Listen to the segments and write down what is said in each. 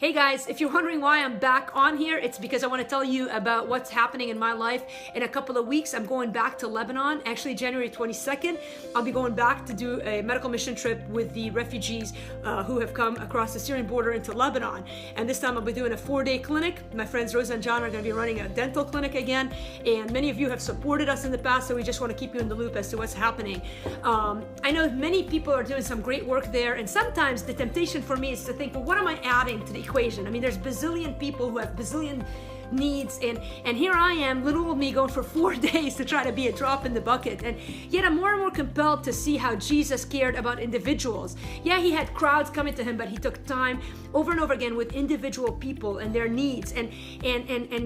Hey guys, if you're wondering why I'm back on here, it's because I want to tell you about what's happening in my life. In a couple of weeks, I'm going back to Lebanon. Actually, January 22nd, I'll be going back to do a medical mission trip with the refugees who have come across the Syrian border into Lebanon. And this time I'll be doing a 4-day clinic. My friends Rosa and John are going to be running a dental clinic again. And many of you have supported us in the past, so we just want to keep you in the loop as to what's happening. I know many people are doing some great work there, and sometimes the temptation for me is to think, well, what am I adding to the equation? I mean, there's bazillion people who have bazillion needs, and here I am, little old me, going for 4 days to try to be a drop in the bucket. And yet I'm more and more compelled to see how Jesus cared about individuals. Yeah, he had crowds coming to him, but he took time over and over again with individual people and their needs. And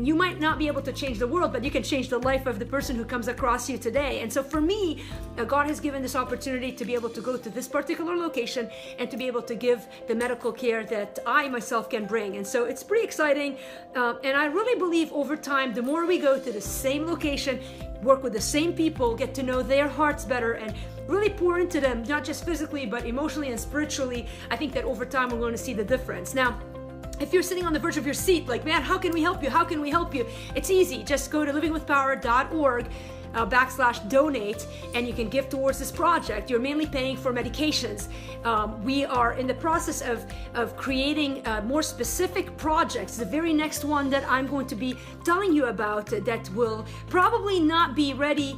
you might not be able to change the world, but you can change the life of the person who comes across you today. And so for me, God has given this opportunity to be able to go to this particular location and to be able to give the medical care that I myself can bring. And so it's pretty exciting, and I really believe over time, the more we go to the same location, work with the same people, get to know their hearts better, and really pour into them, not just physically, but emotionally and spiritually, I think that over time we're going to see the difference. Now, if you're sitting on the verge of your seat, like, man, how can we help you? How can we help you? It's easy. Just go to livingwithpower.org /donate, and you can give towards this project. You're mainly paying for medications. We are in the process of creating more specific projects. The very next one that I'm going to be telling you about that will probably not be ready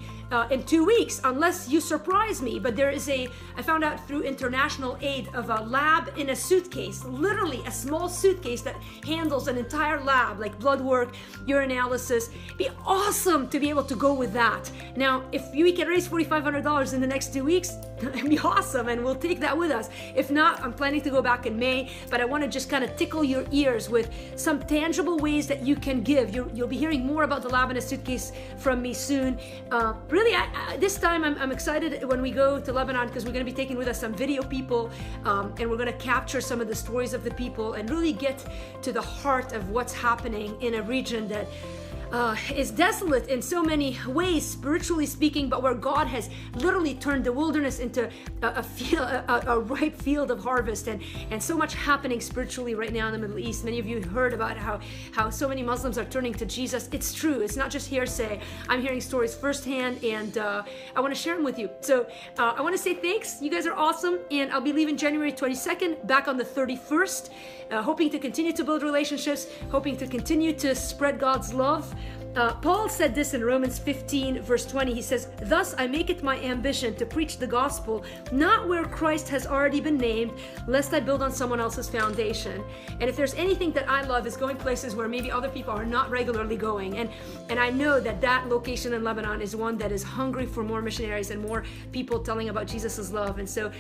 in 2 weeks unless you surprise me. But there is I found out through international aid of a lab in a suitcase, literally a small suitcase that handles an entire lab, like blood work, urinalysis. It'd be awesome to be able to go with that. Now, if we can raise $4,500 in the next 2 weeks, it'd be awesome, and we'll take that with us. If not, I'm planning to go back in May, but I want to just kind of tickle your ears with some tangible ways that you can give. You'll be hearing more about the lab in a suitcase from me soon. Really, this time I'm excited when we go to Lebanon, because we're going to be taking with us some video people, and we're going to capture some of the stories of the people and really get to the heart of what's happening in a region that is desolate in so many ways, spiritually speaking, but where God has literally turned the wilderness into a ripe field of harvest, and so much happening spiritually right now in the Middle East. Many of you heard about how so many Muslims are turning to Jesus. It's true. It's not just hearsay. I'm hearing stories firsthand, and I want to share them with you. So I want to say thanks. You guys are awesome, and I'll be leaving January 22nd, back on the 31st, hoping to continue to build relationships, hoping to continue to spread God's love. Paul said this in Romans 15 verse 20. He says, "Thus I make it my ambition to preach the gospel, not where Christ has already been named, lest I build on someone else's foundation." And if there's anything that I love, is going places where maybe other people are not regularly going. And I know that location in Lebanon is one that is hungry for more missionaries and more people telling about Jesus' love. And so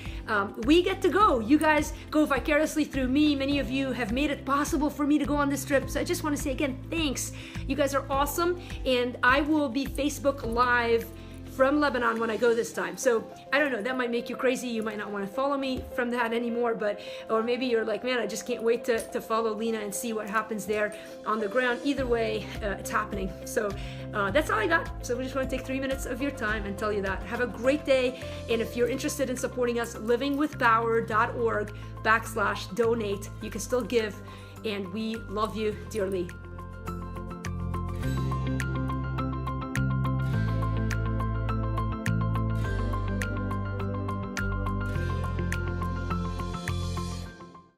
we get to go. You guys go vicariously through me. Many of you have made it possible for me to go on this trip. So I just want to say again, thanks. You guys are awesome. And I will be Facebook Live from Lebanon when I go this time. So I don't know, that might make you crazy. You might not want to follow me from that anymore, or maybe you're like, man, I just can't wait to follow Lena and see what happens there on the ground. Either way, it's happening. So that's all I got. So we just want to take 3 minutes of your time and tell you that. Have a great day. And if you're interested in supporting us, livingwithpower.org /donate, you can still give. And we love you dearly.